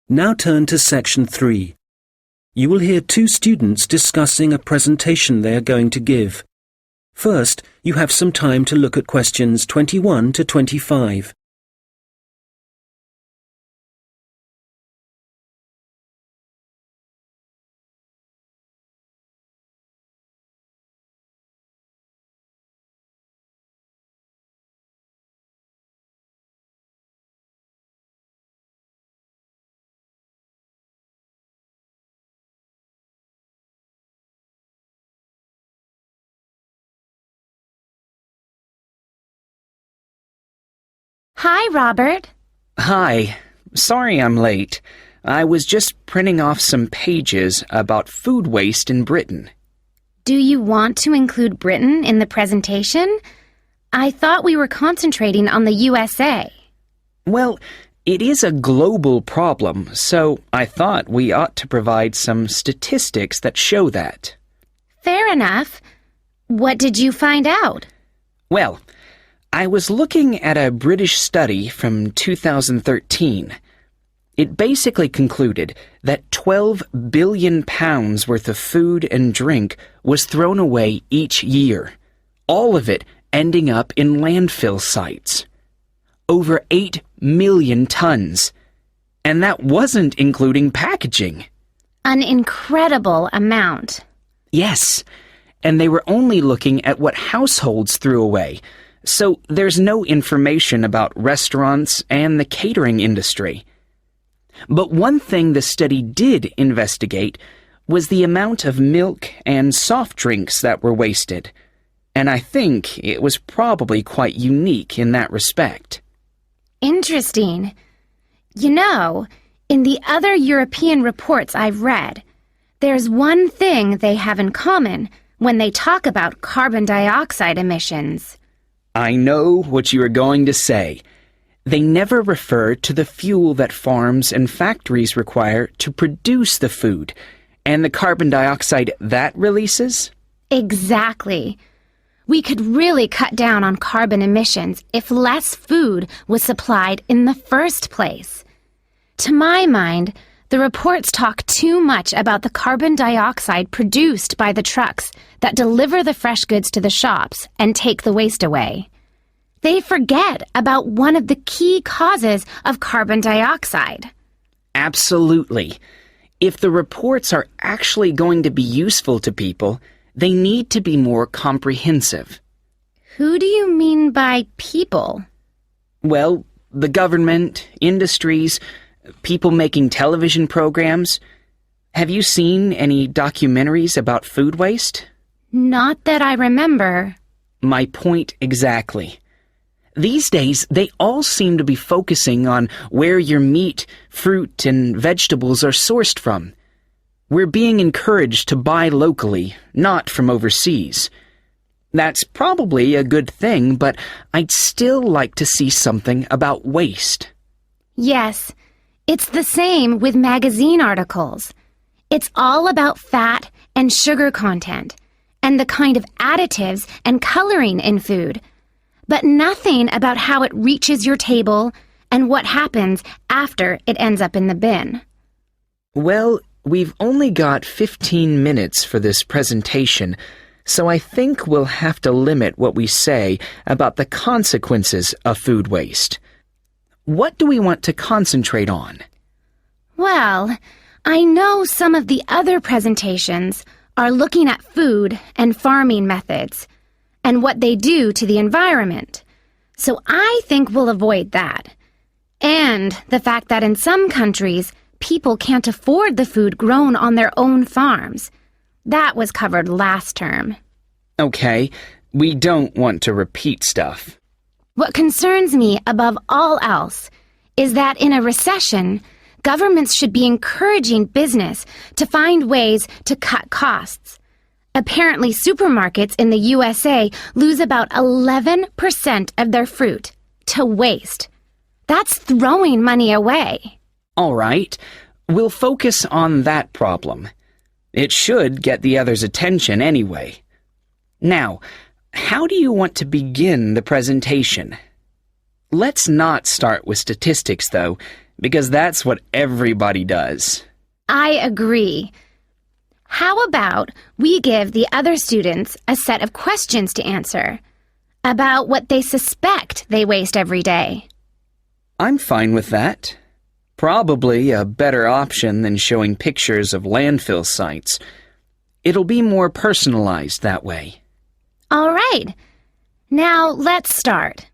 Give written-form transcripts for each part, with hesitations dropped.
Now turn to Section 3. You will hear two students discussing a presentation they are going to give. First, you have some time to look at questions 21 to 25. Hi, Robert. Hi. Sorry I'm late. I was just printing off some pages about food waste in Britain. Do you want to include Britain in the presentation? I thought we were concentrating on the USA. Well, it is a global problem, so I thought we ought to provide some statistics that show that. Fair enough. What did you find out? Well, I was looking at a British study from 2013. It basically concluded that 12 billion pounds worth of food and drink was thrown away each year, all of it ending up in landfill sites. Over 8 million tons. And that wasn't including packaging. An incredible amount. Yes, and they were only looking at what households threw away, so there's no information about restaurants and the catering industry. But one thing the study did investigate was the amount of milk and soft drinks that were wasted, and I think it was probably quite unique in that respect. Interesting. You know, in the other European reports I've read, there's one thing they have in common when they talk about carbon dioxide emissions. I know what you are going to say. They never refer to the fuel that farms and factories require to produce the food, and the carbon dioxide that releases? Exactly. We could really cut down on carbon emissions if less food was supplied in the first place. To my mind, the reports talk too much about the carbon dioxide produced by the trucks that deliver the fresh goods to the shops and take the waste away. They forget about one of the key causes of carbon dioxide. Absolutely. If the reports are actually going to be useful to people, they need to be more comprehensive. Who do you mean by people? Well, the government, industries, people making television programs. Have you seen any documentaries about food waste? Not that I remember. My point exactly. These days, they all seem to be focusing on where your meat, fruit, and vegetables are sourced from. We're being encouraged to buy locally, not from overseas. That's probably a good thing, but I'd still like to see something about waste. Yes, it's the same with magazine articles. It's all about fat and sugar content, and the kind of additives and coloring in food, but nothing about how it reaches your table and what happens after it ends up in the bin. Well, we've only got 15 minutes for this presentation, so I think we'll have to limit what we say about the consequences of food waste. What do we want to concentrate on? Well, I know some of the other presentations are looking at food and farming methods and what they do to the environment, so I think we'll avoid that. And the fact that in some countries, people can't afford the food grown on their own farms. That was covered last term. Okay, we don't want to repeat stuff. What concerns me above all else is that in a recession, governments should be encouraging business to find ways to cut costs. Apparently, supermarkets in the USA lose about 11% of their fruit to waste. That's throwing money away. All right, we'll focus on that problem. It should get the others' attention anyway. Now, how do you want to begin the presentation? Let's not start with statistics, though, because that's what everybody does. I agree. How about we give the other students a set of questions to answer about what they suspect they waste every day? I'm fine with that. Probably a better option than showing pictures of landfill sites. It'll be more personalized that way. All right. Now let's start.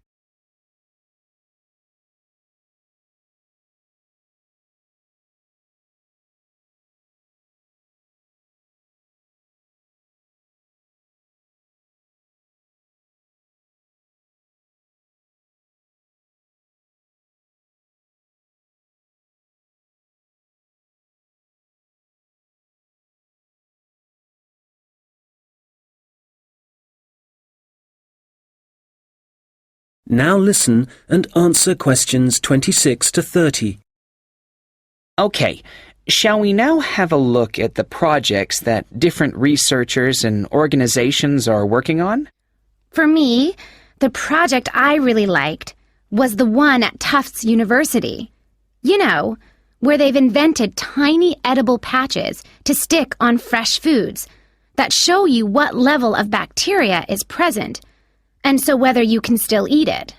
Now listen and answer questions 26 to 30. Okay, shall we now have a look at the projects that different researchers and organizations are working on? For me, the project I really liked was the one at Tufts University. You know, where they've invented tiny edible patches to stick on fresh foods that show you what level of bacteria is present, and so whether you can still eat it.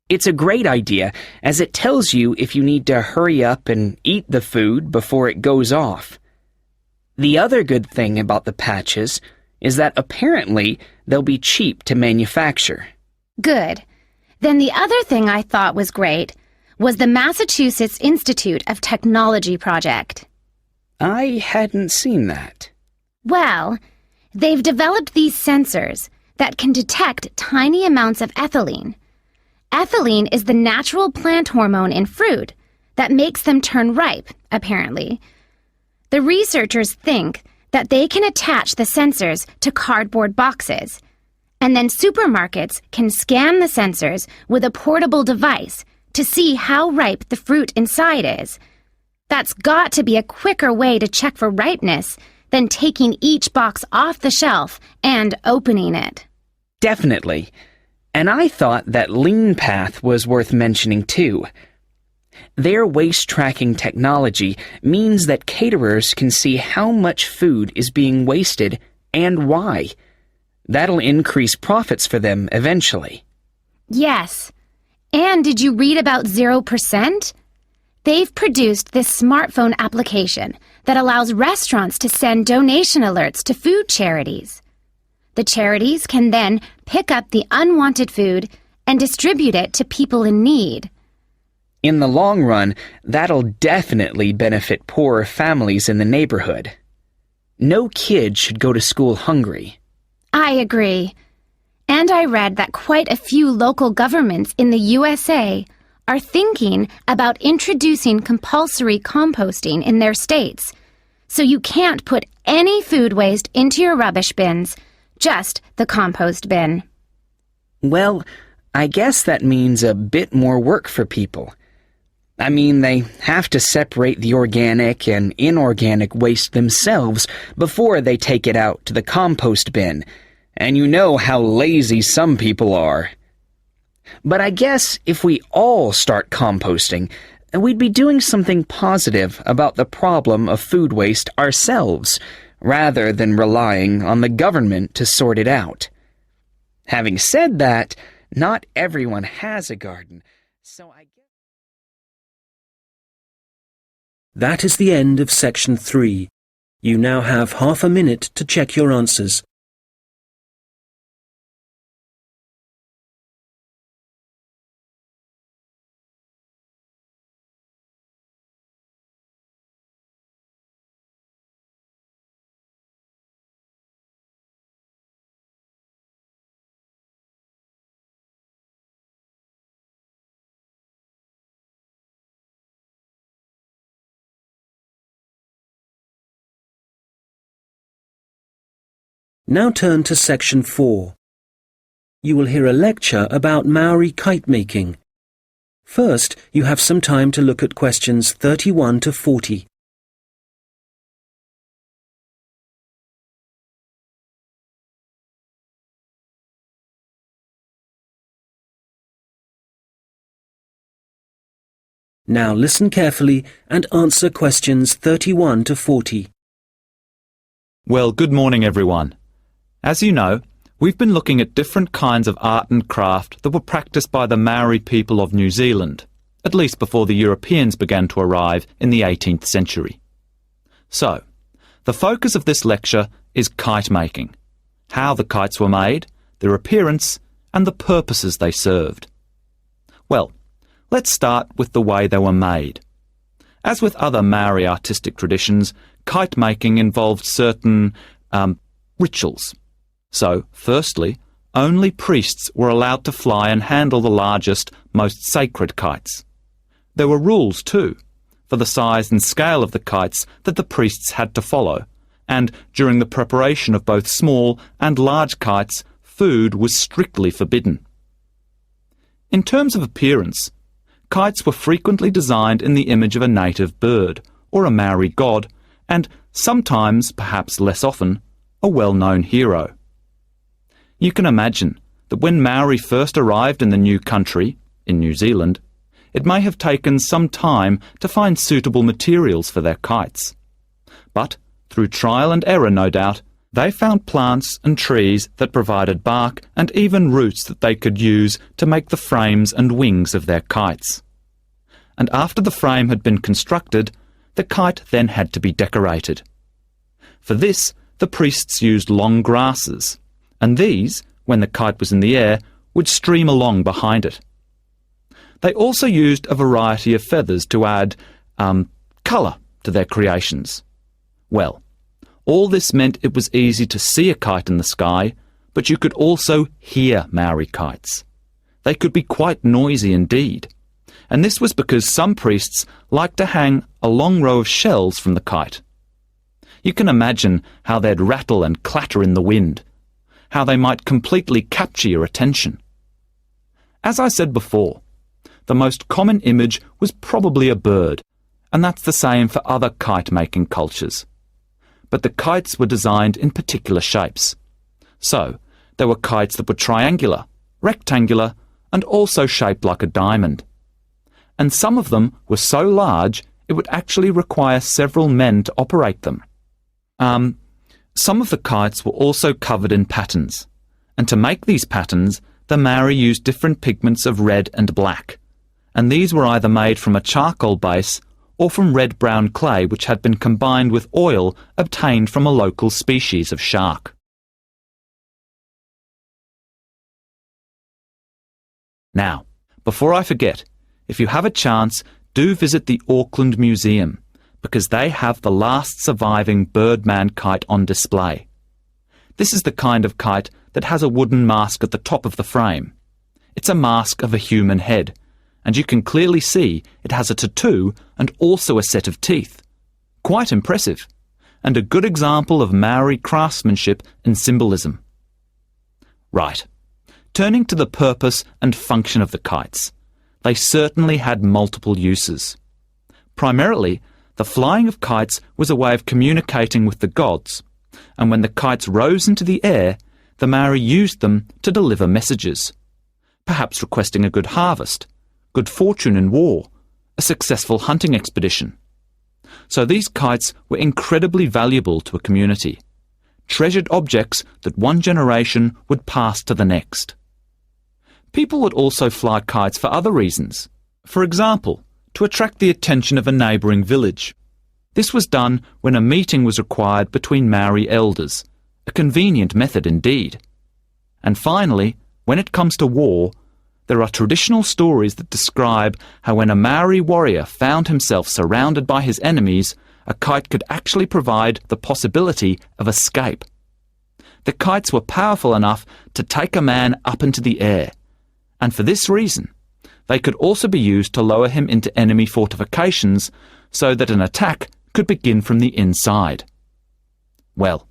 It's a great idea, as it tells you if you need to hurry up and eat the food before it goes off. The other good thing about the patches is that apparently they'll be cheap to manufacture. Good. Then the other thing I thought was great was the Massachusetts Institute of Technology project. I hadn't seen that. Well, they've developed these sensors that can detect tiny amounts of ethylene. Ethylene is the natural plant hormone in fruit that makes them turn ripe, apparently. The researchers think that they can attach the sensors to cardboard boxes, and then supermarkets can scan the sensors with a portable device to see how ripe the fruit inside is. That's got to be a quicker way to check for ripeness than taking each box off the shelf and opening it. Definitely. And I thought that Lean Path was worth mentioning too. Their waste tracking technology means that caterers can see how much food is being wasted and why. That'll increase profits for them eventually. Yes. And did you read about 0%? They've produced this smartphone application that allows restaurants to send donation alerts to food charities. The charities can then pick up the unwanted food and distribute it to people in need. In the long run, that'll definitely benefit poorer families in the neighborhood. No kid should go to school hungry. I agree. And I read that quite a few local governments in the USA are thinking about introducing compulsory composting in their states. So you can't put any food waste into your rubbish bins, just the compost bin. Well, I guess that means a bit more work for people. I mean, they have to separate the organic and inorganic waste themselves before they take it out to the compost bin, and you know how lazy some people are. But I guess if we all start composting, we'd be doing something positive about the problem of food waste ourselves, rather than relying on the government to sort it out. Having said that, not everyone has a garden, so I guess... That is the end of section 3. You now have half a minute to check your answers. Now turn to section 4. You will hear a lecture about Maori kite making. First, you have some time to look at questions 31 to 40. Now listen carefully and answer questions 31 to 40. Well, good morning, everyone. As you know, we've been looking at different kinds of art and craft that were practiced by the Maori people of New Zealand, at least before the Europeans began to arrive in the 18th century. So, the focus of this lecture is kite making, how the kites were made, their appearance, and the purposes they served. Well, let's start with the way they were made. As with other Maori artistic traditions, kite making involved certain rituals. So, firstly, only priests were allowed to fly and handle the largest, most sacred kites. There were rules too, for the size and scale of the kites that the priests had to follow, and during the preparation of both small and large kites, food was strictly forbidden. In terms of appearance, kites were frequently designed in the image of a native bird, or a Maori god, and sometimes, perhaps less often, a well-known hero. You can imagine that when Maori first arrived in the new country, in New Zealand, it may have taken some time to find suitable materials for their kites. But, through trial and error no doubt, they found plants and trees that provided bark and even roots that they could use to make the frames and wings of their kites. And after the frame had been constructed, the kite then had to be decorated. For this, the priests used long grasses, and these, when the kite was in the air, would stream along behind it. They also used a variety of feathers to add colour to their creations. Well, all this meant it was easy to see a kite in the sky, but you could also hear Maori kites. They could be quite noisy indeed, and this was because some priests liked to hang a long row of shells from the kite. You can imagine how they'd rattle and clatter in the wind, how they might completely capture your attention. As I said before, the most common image was probably a bird, and that's the same for other kite-making cultures. But the kites were designed in particular shapes. So, there were kites that were triangular, rectangular, and also shaped like a diamond. And some of them were so large it would actually require several men to operate them. Some of the kites were also covered in patterns, and to make these patterns, the Maori used different pigments of red and black, and these were either made from a charcoal base or from red-brown clay which had been combined with oil obtained from a local species of shark. Now, before I forget, if you have a chance, do visit the Auckland Museum, because they have the last surviving Birdman kite on display. This is the kind of kite that has a wooden mask at the top of the frame. It's a mask of a human head, and you can clearly see it has a tattoo and also a set of teeth. Quite impressive, and a good example of Maori craftsmanship and symbolism. Right, turning to the purpose and function of the kites. They certainly had multiple uses. Primarily, the flying of kites was a way of communicating with the gods, and when the kites rose into the air, the Maori used them to deliver messages, perhaps requesting a good harvest, good fortune in war, a successful hunting expedition. So these kites were incredibly valuable to a community, treasured objects that one generation would pass to the next. People would also fly kites for other reasons. For example, to attract the attention of a neighbouring village. This was done when a meeting was required between Maori elders, a convenient method indeed. And finally, when it comes to war, there are traditional stories that describe how when a Maori warrior found himself surrounded by his enemies, a kite could actually provide the possibility of escape. The kites were powerful enough to take a man up into the air, and for this reason, they could also be used to lower him into enemy fortifications so that an attack could begin from the inside. Well,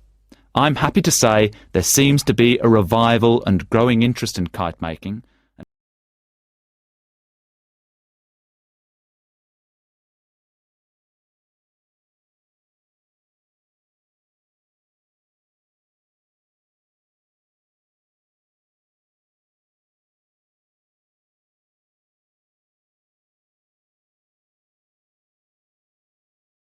I'm happy to say there seems to be a revival and growing interest in kite making,